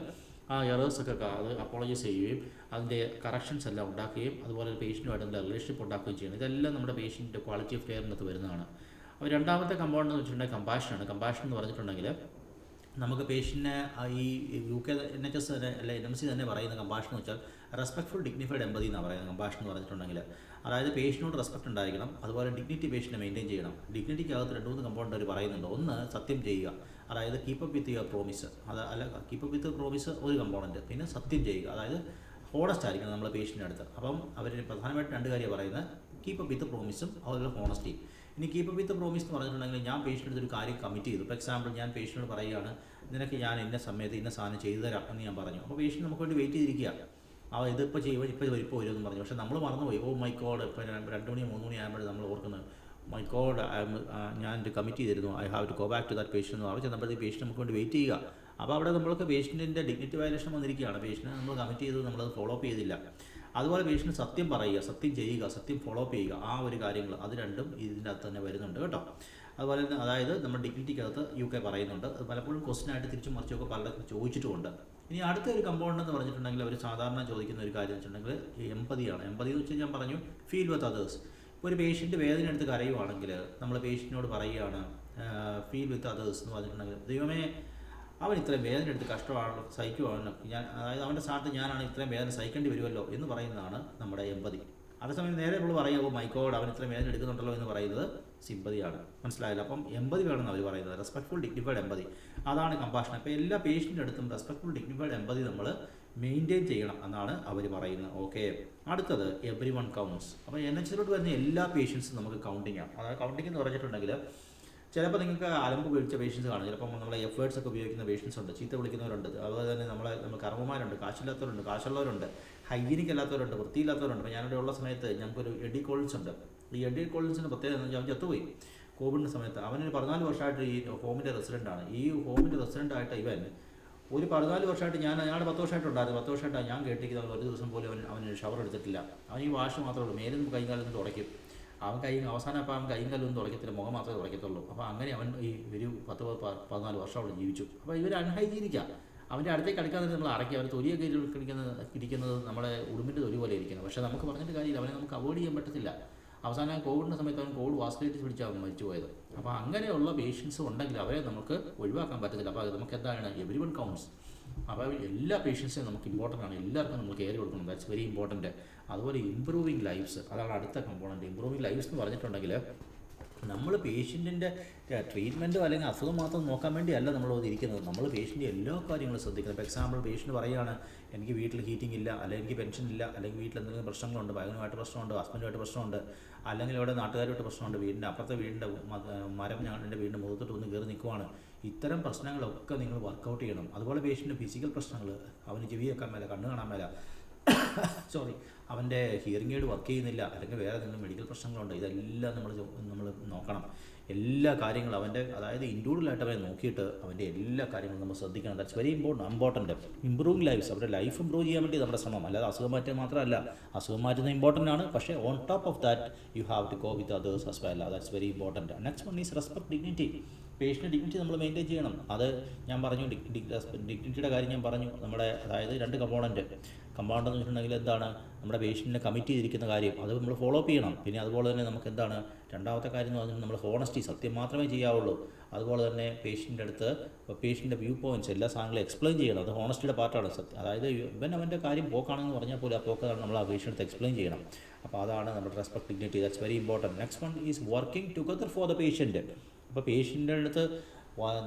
ആ എറേഴ്സൊക്കെ അത് അപ്പോളജൈസ് ചെയ്യുകയും അതിൻ്റെ കറക്ഷൻസ് എല്ലാം ഉണ്ടാക്കുകയും അതുപോലെ പേഷ്യൻറ്റുമായിട്ട് നല്ല റിലേഷൻഷിപ്പ് ഉണ്ടാക്കുകയും ചെയ്യണം. ഇതെല്ലാം നമ്മുടെ പേഷ്യൻറ്റിൻ്റെ ക്വാളിറ്റി ഓഫ് കെയറിനകത്ത് വരുന്നതാണ്. അപ്പോൾ രണ്ടാമത്തെ കമ്പോണൻ്റ് എന്ന് വെച്ചിട്ടുണ്ടെങ്കിൽ കമ്പാഷനാണ്. കമ്പാഷൻ എന്ന് പറഞ്ഞിട്ടുണ്ടെങ്കിൽ നമുക്ക് പേഷ്യൻറ്റിനെ ഈ UK NHS അല്ലെ NMC തന്നെ പറയുന്ന കമ്പാഷൻ എന്ന് വെച്ചാൽ റെസ്പെക്ട്ഫുൾ ഡിഗ്നിഫൈഡ് എമ്പതി എന്നാണ് പറയുന്നത്. കമ്പാഷൻ എന്ന് പറഞ്ഞിട്ടുണ്ടെങ്കിൽ അതായത് പേഷ്യനോട് റെസ്പെക്ട് ഉണ്ടായിരിക്കണം, അതുപോലെ ഡിഗ്നിറ്റി പേഷ്യനെ മെയിൻറ്റെയിൻ ചെയ്യണം. ഡിഗ്നിറ്റിക്കകത്ത് 2-3 കമ്പോണൻ്റ് അവർ പറയുന്നുണ്ട്. ഒന്ന് സത്യം ചെയ്യുക, അതായത് keep up with your promise. Keep up with promise ഒരു കമ്പോണൻറ്റ്. പിന്നെ സത്യം ചെയ്യുക, അതായത് ഹോണസ്റ്റ് ആയിരിക്കണം നമ്മൾ പേഷ്യൻ്റെ അടുത്ത്. അപ്പം അവർ പ്രധാനമായിട്ട് 2 കാര്യം പറയുന്നത്, കീപ്പ് അപ്പ് വിത്ത് പ്രോമിസും അതുപോലെ ഹോണസ്റ്റി. ഇനി കീപ്പ് അപ്പ് വിത്ത് പ്രോമിസ് എന്ന് പറഞ്ഞിട്ടുണ്ടെങ്കിൽ ഞാൻ പേഷ്യൻ്റെ ഒരു കാര്യം കമ്മിറ്റ് ചെയ്തു. ഫോർ എക്സാമ്പിൾ ഞാൻ പേഷ്യനോട് പറയുകയാണ്, നിനക്ക് ഞാൻ ഇന്ന സമയത്ത് ഇന്ന സാധനം ചെയ്തു തരാം എന്ന് ഞാൻ പറഞ്ഞു. അപ്പോൾ പേഷ്യൻ നമുക്ക് വേണ്ടി വെയിറ്റ് ചെയ്തിരിക്കുക. ഇതിപ്പോൾ ചെയ്യുമ്പോൾ ഇപ്പോൾ വരുമെന്ന് പറഞ്ഞു. പക്ഷേ നമ്മൾ മറന്നുപോയി. മൈ ഗോഡ്, ഇപ്പോൾ 2 മണി 3 മണി ആകുമ്പോൾ നമ്മൾ ഓർക്കുന്നത്, മൈ ഗോഡ് ഞാൻ കമ്മിറ്റ് ചെയ്തിരുന്നു, I have to go back to that patient എന്ന് പറഞ്ഞു. ചെന്നപ്പോഴത്തേക്ക് പേഷ്യൻ നമുക്ക് വേണ്ടി വെയിറ്റ് ചെയ്യുക. അപ്പോൾ അവിടെ നമ്മൾക്ക് പേഷ്യൻറ്റിൻ്റെ ഡിഗ്നിറ്റി വയലേഷൻ വന്നിരിക്കുകയാണ്. പേഷ്യൻറ്റ് നമ്മൾ കമ്മിറ്റ് ചെയ്തു, നമ്മളത് ഫോളോ അപ്പ് ചെയ്തില്ല. അതുപോലെ പേഷ്യൻ്റ് സത്യം പറയുക, സത്യം ചെയ്യുക, സത്യം ഫോളോ അപ്പ് ചെയ്യുക, ആ ഒരു കാര്യങ്ങൾ അത് രണ്ടും ഇതിൻ്റെ അകത്ത് തന്നെ വരുന്നുണ്ട് കേട്ടോ. അതുപോലെ തന്നെ അതായത് നമ്മുടെ ഡിഗ്നിറ്റിക്കകത്ത് UK പറയുന്നുണ്ട്. അത് പലപ്പോഴും ക്വസ്റ്റനായിട്ട് തിരിച്ചും മറിച്ചൊക്കെ പലർക്കും ചോദിച്ചിട്ടുമുണ്ട്. ഇനി അടുത്ത ഒരു കമ്പോണൻ്റ് എന്ന് പറഞ്ഞിട്ടുണ്ടെങ്കിൽ അവർ സാധാരണ ചോദിക്കുന്ന ഒരു കാര്യം എന്ന് വെച്ചിട്ടുണ്ടെങ്കിൽ എമ്പതിയാണ്. എമ്പതി എന്ന് വെച്ചാൽ ഞാൻ പറഞ്ഞു ഫീൽ വിത്ത് അതേഴ്സ്. ഇപ്പോൾ ഒരു പേഷ്യൻ്റ് വേദന എടുത്ത് കരയുവാണെങ്കിൽ നമ്മൾ പേഷ്യൻറ്റിനോട് പറയുകയാണ് ഫീൽ വിത്ത് അതേഴ്സ് എന്ന് പറഞ്ഞിട്ടുണ്ടെങ്കിൽ, ദൈവമേ അവൻ ഇത്രയും വേദന എടുത്ത് കഷ്ടമാണ് സഹിക്കുവാണ്, അതായത് അവൻ്റെ സ്ഥാനത്ത് ഞാനാണ് ഇത്രയും വേദന സഹിക്കേണ്ടി വരുമല്ലോ എന്ന് പറയുന്നതാണ് നമ്മുടെ എമ്പതി. അതേസമയം നേരെ നമ്മൾ പറയാമോ മൈക്കോഡ് അവൻ ഇത്രയും വേദന എടുക്കുന്നുണ്ടല്ലോ എന്ന് പറയുന്നത് സിമ്പതിയാണ്. മനസ്സിലായില്ല? അപ്പം എമ്പതി വേണമെന്ന് അവർ പറയുന്നത്, റെസ്പെക്ട്ഫുൾ ഡിഗ്നിഫൈഡ് എമ്പതി, അതാണ് കമ്പാഷൻ. അപ്പോൾ എല്ലാ പേഷ്യൻ്റെ അടുത്തും റെസ്പെക്ട്ഫുൾ ഡിഗ്നിഫൈഡ് എമ്പതി നമ്മൾ മെയിൻറ്റെയിൻ ചെയ്യണം എന്നാണ് അവർ പറയുന്നത്. ഓക്കെ, അടുത്തത് എവരി വൺ കൗണ്ട്സ്. അപ്പോൾ NHSലോട്ട് വരുന്ന എല്ലാ പേഷ്യൻസും നമുക്ക് കൗണ്ടിങ് ആണ്. അതായത് കൗണ്ടിങ് എന്ന് പറഞ്ഞിട്ടുണ്ടെങ്കിൽ ചിലപ്പോൾ നിങ്ങൾക്ക് അലമ്പ് ഉപയോഗിച്ച പേഷ്യൻസ് കാണും, ചിലപ്പോൾ നമ്മളെ എഫേർട്സ് ഒക്കെ ഉപയോഗിക്കുന്ന പേഷ്യൻസ് ഉണ്ട്, ചീത്ത വിളിക്കുന്നവരുണ്ട്, അതുപോലെ തന്നെ നമ്മൾ കർമ്മമാരുണ്ട്, കാശില്ലാത്തവരുണ്ട്, കാശുള്ളവരുണ്ട്, ഹൈജീനിക് അല്ലാത്തവരുണ്ട്, വൃത്തിയില്ലാത്തവരുണ്ട്. ഇപ്പോൾ ഞാനിവിടെ ഉള്ള സമയത്ത് ഞങ്ങൾക്കൊരു എഡി കോളിൻസ് ഉണ്ട്. ഈ എഡി കോളിൻസിൻ്റെ പ്രത്യേകത എന്ന് വെച്ചാൽ അവൻ ചത്തുപോയി കോവിഡിൻ്റെ സമയത്ത്. അവനൊരു 14 വർഷമായിട്ട് ഈ ഹോമിൻ്റെ റെസിഡൻ്റാണ്. ഈ ഹോമിൻ്റെ റെസിഡൻ്റായിട്ട് ഇവൻ ഒരു 14 വർഷമായിട്ട് ഞങ്ങളുടെ 10 വർഷമായിട്ടുണ്ടായിരുന്നു. 10 വർഷമായിട്ടാണ് ഞാൻ കേട്ടിരിക്കുന്നത്. ഒരു ദിവസം പോലും അവന് ഷവർ എടുത്തിട്ടില്ല. അവൻ ഈ വാഷ് മാത്രമേ ഉള്ളൂ, മേലും കൈകാലൊന്നും തുടയ്ക്കും. അവൻ അവസാനം അപ്പോൾ അവൻ കൈയും കാലൊന്നും തുടയ്ക്കത്തില്ല, മുഖം മാത്രമേ തുടയ്ക്കത്തുള്ളൂ. അപ്പോൾ അങ്ങനെ അവൻ ഈ ഒരു 10-14 വർഷം അവിടെ ജീവിച്ചു. അപ്പോൾ ഇവർ അൺഹൈജീനിക്കാണ്. അവൻ്റെ അടുത്തേക്ക് അടുക്കാൻ തന്നെ നമ്മൾ അറക്കി, അവർ തൊലിയൊക്കെ ഇരിക്കുന്നത് നമ്മളെ ഉടുമ്പിൻ്റെ തൊലി പോലെ ഇരിക്കുന്നത്. പക്ഷേ നമുക്ക് പറഞ്ഞിട്ട് കാര്യമില്ല, അവനെ നമുക്ക് അവോയ്ഡ് ചെയ്യാൻ പറ്റത്തില്ല. അവസാനം കോവിഡിൻ്റെ സമയത്ത് അവൻ കോവിഡ് വാസ്കുലൈറ്റിസ് പിടിച്ചാൽ അവൻ മരിച്ചു പോയത്. അപ്പോൾ അങ്ങനെയുള്ള പേഷ്യൻസ് ഉണ്ടെങ്കിൽ അവരെ നമുക്ക് ഒഴിവാക്കാൻ പറ്റത്തില്ല. അപ്പോൾ നമുക്ക് എന്താണ് എവരി വൺ കൗണ്ട്സ്. അപ്പോൾ എല്ലാ പേഷ്യൻസിനും നമുക്ക് ഇമ്പോർട്ടൻ്റ് ആണ്, എല്ലാവർക്കും നമ്മൾ കെയർ കൊടുക്കണം. That's very important. അതുപോലെ ഇമ്പ്രൂവിങ് ലൈഫ്സ്, അതാണ് അടുത്ത കമ്പോണൻറ്റ്. ഇമ്പ്രൂവിങ് ലൈഫ്സ് എന്ന് പറഞ്ഞിട്ടുണ്ടെങ്കിൽ നമ്മൾ പേഷ്യൻറ്റിൻ്റെ ട്രീറ്റ്മെൻറ്റോ അല്ലെങ്കിൽ അസുഖം മാത്രം നോക്കാൻ വേണ്ടിയല്ല നമ്മളത് ഇരിക്കുന്നത്. നമ്മൾ പേഷ്യൻ്റെ എല്ലാ കാര്യങ്ങളും ശ്രദ്ധിക്കണം. ഇപ്പോൾ എക്സാമ്പിൾ പേഷ്യൻ്റ് പറയുകയാണ് എനിക്ക് വീട്ടിൽ ഹീറ്റിംഗ് ഇല്ല, അല്ലെങ്കിൽ എനിക്ക് പെൻഷൻ ഇല്ല, അല്ലെങ്കിൽ വീട്ടിൽ എന്തെങ്കിലും പ്രശ്നങ്ങളുണ്ട്, ഭാര്യനുമായിട്ട് പ്രശ്നമുണ്ട്, ഹസ്ബൻഡുമായിട്ട് പ്രശ്നമുണ്ട്, അല്ലെങ്കിൽ ഇവിടെ നാട്ടുകാരുമായിട്ട് പ്രശ്നമുണ്ട്, വീടിൻ്റെ അപ്പുറത്തെ വീടിൻ്റെ മരം എൻ്റെ വീടിൻ്റെ മുഖത്തോട്ട് ഒന്ന് കയറി നിൽക്കുവാണ്. ഇത്തരം പ്രശ്നങ്ങളൊക്കെ നിങ്ങൾ വർക്കൗട്ട് ചെയ്യണം. അതുപോലെ പേഷ്യൻ്റെ ഫിസിക്കൽ പ്രശ്നങ്ങൾ, അവന് ചെവി കേൾക്കാൻ മേല, കണ്ണ് കാണാൻ മേല, അവൻ്റെ ഹിയറിംഗ് എയ്ഡ് വർക്ക് ചെയ്യുന്നില്ല, അല്ലെങ്കിൽ വേറെ എന്തെങ്കിലും മെഡിക്കൽ പ്രശ്നങ്ങളുണ്ട്, ഇതെല്ലാം നമ്മൾ നോക്കണം. എല്ലാ കാര്യങ്ങളും അവൻ്റെ അതായത് ഇൻഡിവിജ്വലായിട്ട് അവരെ നോക്കിയിട്ട് അവൻ്റെ എല്ലാ കാര്യങ്ങളും നമ്മൾ ശ്രദ്ധിക്കണം. That's very important. Improving lifes, അവരുടെ ലൈഫ് ഇമ്പ്രൂവ് ചെയ്യാൻ വേണ്ടി നമ്മുടെ ശ്രമം, അല്ലാതെ അസുഖം മാറ്റുക മാത്രമല്ല. അസുഖം മാറ്റുന്നത് ഇമ്പോർട്ടൻ്റ് ആണ്, പക്ഷേ on top of that you have to go with others as well. That's very important. Next one is respect dignity. Patient dignity നമ്മൾ മെയിൻറ്റെയിൻ ചെയ്യണം. അത് ഞാൻ പറഞ്ഞു, ഡിഗ്നിറ്റിയുടെ കാര്യം ഞാൻ പറഞ്ഞു. നമ്മുടെ അതായത് 2 കമ്പോണൻറ്റ് എന്ന് വെച്ചിട്ടുണ്ടെങ്കിൽ എന്താണ്, നമ്മുടെ പേഷ്യൻറ്റിനെ കമ്മിറ്റ് ചെയ്തിരിക്കുന്ന കാര്യം അത് നമ്മൾ ഫോളോ അപ്പ് ചെയ്യണം. പിന്നെ അതുപോലെ തന്നെ നമുക്ക് എന്താണ് രണ്ടാമത്തെ കാര്യം എന്ന് പറഞ്ഞാൽ നമ്മൾ ഹോണസ്റ്റി, സത്യം മാത്രമേ ചെയ്യാവുള്ളൂ. അതുപോലെ തന്നെ പേഷ്യൻ്റെ അടുത്ത് പേഷ്യൻ്റെ വ്യൂ പോയിൻറ്റ്സ് എല്ലാ സാധനങ്ങളും എക്സ്പ്ലെയിൻ ചെയ്യണം. അത് ഹോണസ്റ്റിയുടെ പാർട്ടാണ്. അതായത് ഇവൻ അവൻ്റെ കാര്യം പോക്കാണെന്ന് പറഞ്ഞാൽ പോലും ആ പോക്കാണ് നമ്മൾ ആ പേഷ്യൻ്റ് എക്സ്പ്ലെയിൻ ചെയ്യണം. അപ്പോൾ അതാണ് നമ്മുടെ respect dignity. That's very important. Next one is working together for the patient. അപ്പോൾ പേഷ്യൻ്റെ അടുത്ത്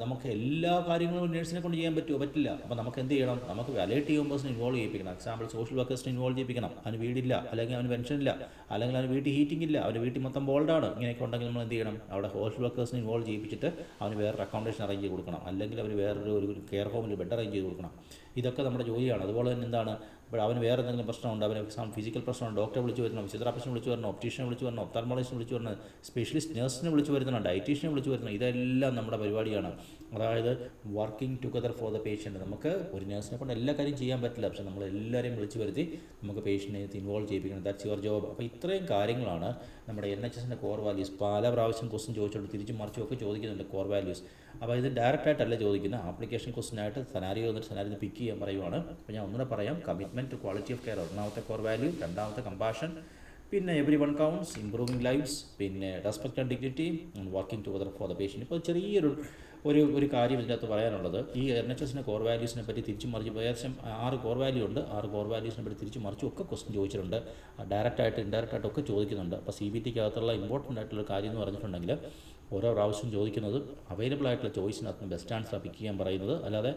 നമുക്ക് എല്ലാ കാര്യങ്ങളും നേഴ്സിനെ കൊണ്ട് ചെയ്യാൻ പറ്റില്ല. അപ്പോൾ നമുക്ക് എന്ത് ചെയ്യണം, നമുക്ക് വാലിഡേറ്റീവ് മെമ്പേഴ്സിനെ ഇൻവോൾവ് ചെയ്യിപ്പിക്കണം. എക്സാമ്പിൾ സോഷ്യൽ വർക്കേഴ്സിനെ ഇൻവോൾവ് ചെയ്യിപ്പിക്കണം. അവന് വീടില്ല, അല്ലെങ്കിൽ അവന് പെൻഷനില്ല, അല്ലെങ്കിൽ അവന് വീട്ടിൽ ഹീറ്റിംഗ് ഇല്ല, അവൻ്റെ വീട്ടിൽ മൊത്തം ബോൾഡാണ്, ഇങ്ങനെയൊക്കെ ഉണ്ടെങ്കിൽ നമ്മൾ എന്ത് ചെയ്യണം, അവിടെ സോഷ്യൽ വർക്കേഴ്സിനെ ഇൻവോൾവ് ചെയ്യിപ്പിച്ചിട്ട് അവന് വേറൊരു അക്കോമഡേഷൻ അറേഞ്ച് ചെയ്ത് കൊടുക്കണം, അല്ലെങ്കിൽ അവർ വേറൊരു കെയർ ഹോമിൽ ബെഡ് അറേഞ്ച് ചെയ്ത് കൊടുക്കണം. ഇതൊക്കെ നമ്മുടെ ജോലിയാണ്. അതുപോലെ തന്നെ എന്താണ്, ഇപ്പോൾ അവന് വേറെ എന്തെങ്കിലും പ്രശ്നമുണ്ട്, അവന് ഫിസിക്കൽ പ്രശ്നമുണ്ട്, ഡോക്ടറെ വിളിച്ച് വരണം, ഫിസിയോതെറാപ്പിസ്റ്റിനെ വിളിച്ച് വരണം, ഒപ്റ്റീഷ്യനെ വിളിച്ച് വരണം, ഒപ്താൽമോളജിസ്റ്റിനെ വിളിച്ച് വരണം, സ്പെഷ്യലിസ്റ്റ് നഴ്സിനെ വിളിച്ച് വരുത്തണം, ഡയറ്റീഷ്യനെ വിളിച്ച് വരുത്തണം. ഇതെല്ലാം നമ്മുടെ പരിപാടിയാണ്. അതായത് working together for the patient. നമുക്ക് ഒരു നഴ്സിനെ കൊണ്ട് എല്ലാ കാര്യം ചെയ്യാൻ പറ്റില്ല, പക്ഷേ നമ്മൾ എല്ലാവരെയും വിളിച്ച് വരുത്തി നമുക്ക് പേഷ്യൻറ്റിനെ ഇൻവോൾവ് ചെയ്യിപ്പിക്കണം. That's your job. അപ്പോൾ ഇത്രയും കാര്യങ്ങളാണ് നമ്മുടെ NHSൻ്റെ കോർ വാല്യൂസ്. പല പ്രാവശ്യം ക്വസ്റ്റ്യൻ ചോദിച്ചിട്ടുണ്ട്, തിരിച്ചും മറിച്ചും ഒക്കെ ചോദിക്കുന്നുണ്ട് കോർ വാല്യൂസ്. അപ്പോൾ ഇത് ഡയറക്റ്റായിട്ടല്ല ചോദിക്കുന്നത്, ആപ്ലിക്കേഷൻ ക്വസ്റ്റ്യനായിട്ട് സെനാരിയോ വന്നിട്ട് സെനാരിയോ പിക്ക് ചെയ്യാൻ പറയുവാണ്. അപ്പോൾ ഞാൻ ഒന്നുകൂടെ പറയാം. Commitment to quality of care ഒന്നാമത്തെ കോർ വാല്യൂ, രണ്ടാമത്തെ കമ്പാഷൻ, പിന്നെ everyone counts, improving lives, പിന്നെ respect and dignity, working together for the patient. ഇപ്പോൾ ചെറിയൊരു കാര്യം ഇതിനകത്ത് പറയാനുള്ളത്, ഈ NHSൻ്റെ കോർ വാല്യൂസിനെ പറ്റി തിരിച്ചു മറിച്ച് ഏകദേശം 6 കോർ വാല്യൂ ഉണ്ട്. 6 കോർ വാല്യൂസിനെ പറ്റി തിരിച്ചു മറിച്ചും ഒക്കെ ക്വസ്റ്റ്യൻ ചോദിച്ചിട്ടുണ്ട്. ഡയറക്റ്റായിട്ട് ഇൻഡയറക്റ്റായിട്ട് ഒക്കെ ചോദിക്കുന്നുണ്ട്. അപ്പോൾ CBTക്കകത്തുള്ള ഇമ്പോർട്ടൻ്റ് ആയിട്ടുള്ള കാര്യം എന്ന് പറഞ്ഞിട്ടുണ്ടെങ്കിൽ ഓരോ പ്രാവശ്യം ചോദിക്കുന്നത് അവൈലബിൾ ആയിട്ടുള്ള ചോയ്സിനകത്ത് ബെസ്റ്റ് ആൻസർ പിക്ക് ചെയ്യാൻ പറയുന്നത്. അല്ലാതെ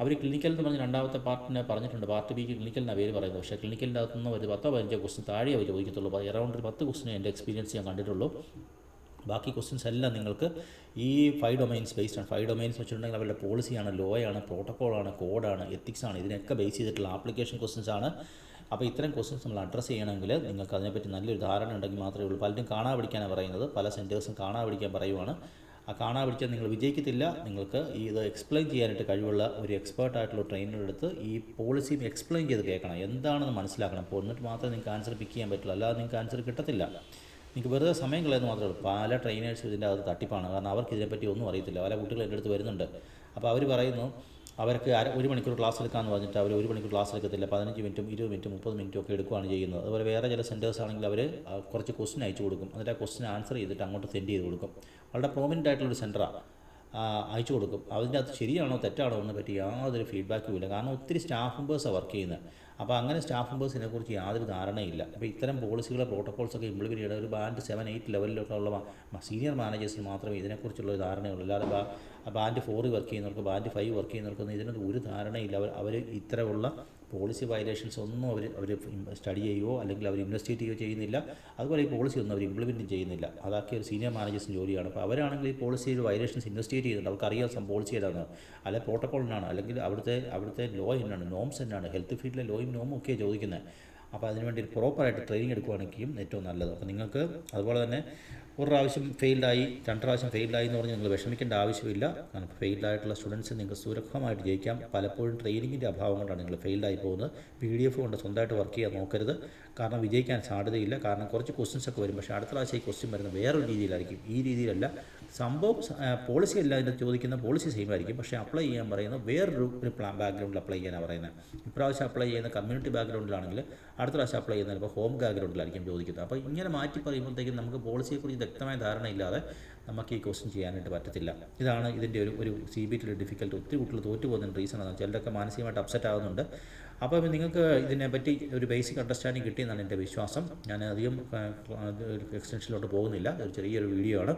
അവർ ക്ലിനിക്കൽ എന്ന് പറഞ്ഞ് രണ്ടാമത്തെ പാർട്ടിനെ പറഞ്ഞിട്ടുണ്ട്, പാർട്ട് ബിക്ക് ക്ലിനിക്കലിന് പേര് പറയുന്നത്. പക്ഷേ ക്ലിനിക്കലിൻ്റെ അകത്തുനിന്ന് ഒരു 10-15 ക്വസ്റ്റ്യൻ താഴെ അവർ ചോദിക്കത്തുള്ളൂ. അറൗണ്ട് ഒരു 10 ക്വസ്റ്റ്യൻ എൻ്റെ എക്സ്പീരിയൻസ് ഞാൻ കണ്ടിട്ടുള്ളൂ. ബാക്കി ക്വസ്റ്റ്യൻസ് എല്ലാം നിങ്ങൾക്ക് ഈ 5 ഡൊമൈൻസ് ബേസ്ഡ് ആണ്. 5 ഡൊമൈൻസ് വെച്ചിട്ടുണ്ടെങ്കിൽ അവരുടെ പോളിസിയാണ്, ലോയാണ്, പ്രോട്ടോക്കോളാണ്, കോഡാണ്, എത്തിക്സാണ്. ഇതിനൊക്കെ ബേസ് ചെയ്തിട്ടുള്ള ആപ്ലിക്കേഷൻ ക്വസ്റ്റ്യൻസ് ആണ്. അപ്പോൾ ഇത്തരം ക്വസ്റ്റ്യൻസ് നമ്മൾ അഡ്രസ്സ് ചെയ്യണമെങ്കിൽ നിങ്ങൾക്ക് അതിനെപ്പറ്റി നല്ലൊരു ധാരണ ഉണ്ടെങ്കിൽ മാത്രമേ ഉള്ളൂ. പലരും കാണാതെ പഠിക്കാനാണ് പറയുന്നത്, പല സെൻറ്റേഴ്സും കാണാതെ പഠിക്കാൻ പറയുവാണ്. ആ കാണാൻ പഠിച്ചാൽ നിങ്ങൾ വിജയിക്കത്തില്ല. നിങ്ങൾക്ക് ഇത് എക്സ്പ്ലെയിൻ ചെയ്യാനായിട്ട് കഴിവുള്ള ഒരു എക്സ്പേർട്ടായിട്ടുള്ള ട്രെയിനറുടെ അടുത്ത് ഈ പോളിസി എക്സ്പ്ലെയിൻ ചെയ്ത് കേൾക്കണം, എന്താണെന്ന് മനസ്സിലാക്കണം. അപ്പോൾ എന്നിട്ട് മാത്രമേ നിങ്ങൾക്ക് ആൻസർ പിക്ക് ചെയ്യാൻ പറ്റുള്ളൂ, അല്ലാതെ നിങ്ങൾക്ക് ആൻസർ കിട്ടത്തില്ല. നിങ്ങൾക്ക് വെറുതെ സമയം കളയുന്നത് മാത്രമേ ഉള്ളൂ. പല ട്രെയിനേഴ്സും ഇതിൻ്റെ അകത്ത് തട്ടിപ്പാണ്, കാരണം അവർക്ക് ഇതിനെപ്പറ്റി ഒന്നും അറിയത്തില്ല. പല കുട്ടികൾ എൻ്റെ അടുത്ത് വരുന്നുണ്ട്. അപ്പോൾ അവർ പറയുന്നു അവർക്ക് 1 മണിക്കൂർ ക്ലാസ് എടുക്കാമെന്ന് പറഞ്ഞിട്ട് അവർ 1 മണിക്കൂർ ക്ലാസ് എടുക്കത്തില്ല, 15 മിനിറ്റും 20 മിനിറ്റും 30 മിനിറ്റും ഒക്കെ എടുക്കുകയാണ് ചെയ്യുന്നത്. അതുപോലെ വേറെ ചില സെൻറ്റേഴ്സ് ആണെങ്കിൽ അവർ കുറച്ച് ക്വസ്റ്റ്യൻ അയച്ചു കൊടുക്കും, എന്നിട്ട് ആ ക്വസ്റ്റ്യൻ ആൻസർ ചെയ്തിട്ട് അങ്ങോട്ട് സെൻഡ് ചെയ്ത് കൊടുക്കും. വളരെ പ്രോമിനൻ്റ് ആയിട്ടുള്ളൊരു സെൻറ്ററാണ്, അയച്ചു കൊടുക്കും. അതിൻ്റെ അത് ശരിയാണോ തെറ്റാണോ എന്ന് പറ്റി യാതൊരു ഫീഡ്ബാക്കും ഇല്ല, കാരണം ഒത്തിരി സ്റ്റാഫ് മെമ്പേഴ്സാണ് വർക്ക് ചെയ്യുന്നത്. അപ്പോൾ അങ്ങനെ സ്റ്റാഫ് മെമ്പേഴ്സിനെക്കുറിച്ച് യാതൊരു ധാരണയില്ല. അപ്പോൾ ഇത്തരം പോളിസികളെ പ്രോട്ടോക്കോൾസൊക്കെ ഇംപ്ലിമെൻറ്റ് ചെയ്യണം. ഒരു ബാൻഡ് 7, 8 ലെവലിലൊക്കെ ഉള്ള സീനിയർ മാനേജേഴ്സിന് മാത്രമേ ഇതിനെക്കുറിച്ചുള്ളൊരു ധാരണയുള്ളൂ. അല്ലാതെ ബാൻഡ് 4 വർക്ക് ചെയ്യുന്നവർക്ക്, ബാൻഡ് 5 വർക്ക് ചെയ്യുന്നവർക്കൊന്നും ഇതിനൊന്നും ഒരു ധാരണയില്ല. അവർ ഇത്തരമുള്ള പോളിസി വയലേഷൻസ് ഒന്നും അവർ സ്റ്റഡി ചെയ്യുകയോ അല്ലെങ്കിൽ അവർ ഇൻവെസ്റ്റിഗേറ്റ് ചെയ്യുകയോ ചെയ്യുന്നില്ല. അതുപോലെ ഈ പോളിസി ഒന്നും അവർ ഇംപ്ലിമെൻറ്റ് ചെയ്യുന്നില്ല. അതൊക്കെ ഒരു സീനിയർ മാനേജേഴ്സിന് ജോലിയാണ്. അപ്പോൾ അവരാണെങ്കിൽ ഈ പോളിസി വയലേഷൻസ് ഇൻവെസ്റ്റിഗേറ്റ് ചെയ്യുന്നുണ്ട്, അവർക്കറിയാം പോളിസി ഏതാണ്, അല്ലെങ്കിൽ പ്രോട്ടോക്കോളിനാണ്, അല്ലെങ്കിൽ അവിടുത്തെ ലോ എന്നാണ്, നോംസ് എന്നാണ്, ഹെൽത്ത് ഫീൽഡിലെ ലോയും നോമും ഒക്കെ ചോദിക്കുന്നത്. അപ്പോൾ അതിനുവേണ്ടി ഒരു പ്രോപ്പറായിട്ട് ട്രെയിനിങ് എടുക്കുകയാണെങ്കിലും ഏറ്റവും നല്ലത്. അപ്പോൾ നിങ്ങൾക്ക് അതുപോലെ തന്നെ ഒരു പ്രാവശ്യം ഫെയിൽഡായി, 2 പ്രാവശ്യം ഫെയിൽഡായി എന്ന് പറഞ്ഞ് നിങ്ങൾ വിഷമിക്കേണ്ട ആവശ്യമില്ല. കാരണം ഫെയിൽഡായിട്ടുള്ള സ്റ്റുഡൻസ് നിങ്ങൾക്ക് സുരക്ഷമായിട്ട് ജയിക്കാം. പലപ്പോഴും ട്രെയിനിങ്ങിൻ്റെ അഭാവം കൊണ്ടാണ് നിങ്ങൾ ഫെയിൽഡായി പോകുന്നത്. PDF കൊണ്ട് സ്വന്തമായിട്ട് വർക്ക് ചെയ്യാൻ നോക്കരുത്, കാരണം വിജയിക്കാൻ സാധ്യതയില്ല. കാരണം കുറച്ച് ക്വസ്റ്റ്യൻസ് ഒക്കെ വരും, പക്ഷേ അടുത്ത പ്രാവശ്യം ഈ ക്വസ്റ്റ്യൻ വരുന്നത് വേറൊരു രീതിയിലായിരിക്കും, ഈ രീതിയിലല്ല. സംഭവം പോളിസി അല്ല അതിൻ്റെ ചോദിക്കുന്ന, പോളിസി സെയിം ആയിരിക്കും, പക്ഷേ അപ്ലൈ ചെയ്യാൻ പറയുന്നത് വേറൊരു ബാക്ക്ഗ്രൗണ്ടിൽ അപ്ലൈ ചെയ്യാനാണ് പറയുന്നത്. ഇപ്രാവശ്യം അപ്ലൈ ചെയ്യുന്ന കമ്മ്യൂണിറ്റി ബാക്ക്ഗ്രൗണ്ടിലാണെങ്കിൽ അടുത്ത പ്രാവശ്യം അപ്ലൈ ചെയ്യുന്നത് ഇപ്പോൾ ഹോം ബാക്ക്ഗ്രൗണ്ടിലായിരിക്കും ചോദിക്കുന്നത്. അപ്പോൾ ഇങ്ങനെ മാറ്റി പറയുമ്പോഴത്തേക്കും നമുക്ക് പോളിസിയെക്കുറിച്ച് വ്യക്തമായ ധാരണയില്ലാതെ നമുക്ക് ഈ ക്വസ്റ്റ്യൻ ചെയ്യാനായിട്ട് പറ്റത്തില്ല. ഇതാണ് ഇതിൻ്റെ ഒരു CBT ഡിഫിക്കൽട്ട്. ഒത്തിരി കുട്ടികൾ തോറ്റു പോകുന്നതിന് റീസൺ ആണ്. ചിലരൊക്കെ മാനസികമായിട്ട് അപ്സെറ്റ് ആകുന്നുണ്ട്. അപ്പോൾ നിങ്ങൾക്ക് ഇതിനെപ്പറ്റി ഒരു ബേസിക് അണ്ടർസ്റ്റാൻഡിങ് കിട്ടിയെന്നാണ് എൻ്റെ വിശ്വാസം. ഞാൻ അധികം എക്സ്റ്റൻഷനിലോട്ട് പോകുന്നില്ല, ഒരു ചെറിയൊരു വീഡിയോ ആണ്.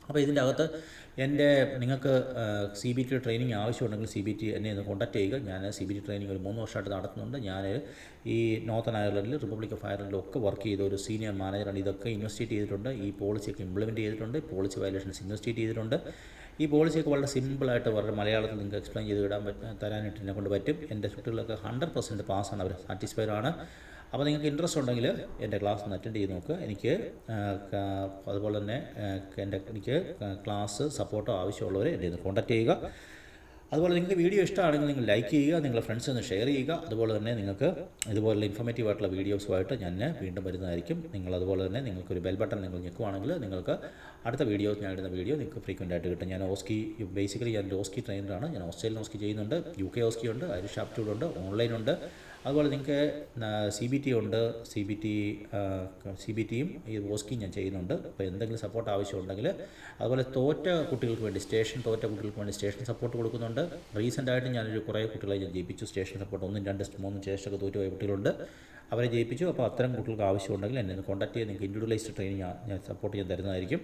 അപ്പോൾ ഇതിൻ്റെ അകത്ത് നിങ്ങൾക്ക് CBT ട്രെയിനിങ് ആവശ്യമുണ്ടെങ്കിൽ CBT എന്നെ ഒന്ന് കോൺടാക്ട് ചെയ്യുക. ഞാൻ CBT ട്രെയിനിങ് ഒരു 3 വർഷമായിട്ട് നടത്തുന്നുണ്ട്. ഞാൻ ഈ നോർത്തേൺ അയർലൻഡിൽ, റിപ്പബ്ലിക് ഓഫ് അയർലൻഡിലും ഒക്കെ വർക്ക് ചെയ്ത ഒരു സീനിയർ മാനേജറാണ്. ഇതൊക്കെ ഇൻവെസ്റ്റിഗേറ്റ് ചെയ്തിട്ടുണ്ട്, ഈ പോളിസിയൊക്കെ ഇംപ്ലിമെൻറ്റ് ചെയ്തിട്ടുണ്ട്, പോളിസി വയലേഷൻസ് ഇൻവെസ്റ്റിഗേറ്റ് ചെയ്തിട്ടുണ്ട്. ഈ പോളിസിയൊക്കെ വളരെ സിമ്പിളായിട്ട് വളരെ മലയാളത്തിൽ നിങ്ങൾക്ക് എക്സ്പ്ലെയിൻ ചെയ്ത് തരാനായിട്ട് എന്നെ കൊണ്ട് പറ്റും. എൻ്റെ കുട്ടികളൊക്കെ 100% പാസ്സാണ്, അവർ സാറ്റിസ്ഫൈഡ് ആണ്. അപ്പോൾ നിങ്ങൾക്ക് ഇൻട്രസ്റ്റ് ഉണ്ടെങ്കിൽ എൻ്റെ ക്ലാസ് ഒന്ന് അറ്റൻഡ് ചെയ്ത് നോക്കുക. എനിക്ക് അതുപോലെ തന്നെ എനിക്ക് ക്ലാസ് സപ്പോർട്ടോ ആവശ്യമുള്ളവർ എൻ്റെ ഒന്ന് കോൺടാക്ട് ചെയ്യുക. അതുപോലെ നിങ്ങൾക്ക് വീഡിയോ ഇഷ്ടമാണെങ്കിൽ നിങ്ങൾ ലൈക്ക് ചെയ്യുക, നിങ്ങളുടെ ഫ്രണ്ട്സ് ഒന്ന് ഷെയർ ചെയ്യുക. അതുപോലെ തന്നെ നിങ്ങൾക്ക് ഇതുപോലുള്ള ഇൻഫോർമേറ്റീവ് ആയിട്ടുള്ള വീഡിയോസുമായിട്ട് ഞാൻ വീണ്ടും വരുന്നതായിരിക്കും. അതുപോലെ തന്നെ നിങ്ങൾക്കൊരു ബെൽ ബട്ടൺ നിങ്ങൾ ഞെക്കുവാണെങ്കിൽ നിങ്ങൾക്ക് അടുത്ത ഞാൻ ഇടുന്ന വീഡിയോ നിങ്ങൾക്ക് ഫ്രീക്വൻ്റ് ആയിട്ട് കിട്ടും. ഞാൻ ബേസിക്കലി ഞാൻ ഓസ്കി ട്രെയിനറാണ്. ഞാൻ ഓസ്ട്രേലിയൻ ഓസ്കി ചെയ്യുന്നുണ്ട്, UK ഓസ്കി ഉണ്ട്, ഐറിഷ് ആപ്റ്റിറ്റ്യൂഡ് ഉണ്ട്, ഓൺലൈനുണ്ട്. അതുപോലെ നിങ്ങൾക്ക് CBT ഉണ്ട്, CBTയും ഈ ഓസ്കിയും ഞാൻ ചെയ്യുന്നുണ്ട്. അപ്പോൾ എന്തെങ്കിലും സപ്പോർട്ട് ആവശ്യമുണ്ടെങ്കിൽ, അതുപോലെ തോറ്റ കുട്ടികൾക്ക് വേണ്ടി സ്റ്റേഷൻ സപ്പോർട്ട് കൊടുക്കുന്നുണ്ട്. റീസെൻ്റായിട്ട് ഞാനൊരു കുറേ കുട്ടികളെ ഞാൻ ജയിപ്പിച്ചു, സ്റ്റേഷൻ സപ്പോർട്ട് 1, 2, 3 സ്റ്റേഷനൊക്കെ തോറ്റുപോയ കുട്ടികളുണ്ട്, അവരെ ജയിപ്പിച്ചു. അപ്പോൾ അത്തരം കുട്ടികൾക്ക് ആവശ്യമുണ്ടെങ്കിൽ എന്നെ കോൺടാക്ട് ചെയ്ത് നിങ്ങൾക്ക് ഇൻഡിവിജ്വലൈസ്ഡ് ട്രെയിനിങ് ഞാൻ സപ്പോർട്ട് ചെയ്യാൻ തരുന്നതായിരിക്കും.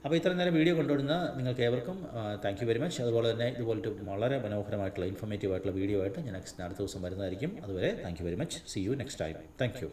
അപ്പോൾ ഇത്രയും നേരം വീഡിയോ കൊണ്ടുവരുന്ന നിങ്ങൾക്ക് ഏവർക്കും താങ്ക് യു വെരി മച്ച്. അതുപോലെ തന്നെ ഇതുപോലത്തെ വളരെ മനോഹരമായിട്ടുള്ള ഇൻഫോർമേറ്റീവ് ആയിട്ടുള്ള വീഡിയോ ആയിട്ട് ഞാൻ അടുത്ത ദിവസം വരുന്നതായിരിക്കും. അതുവരെ thank you very much. See you next time. Thank U.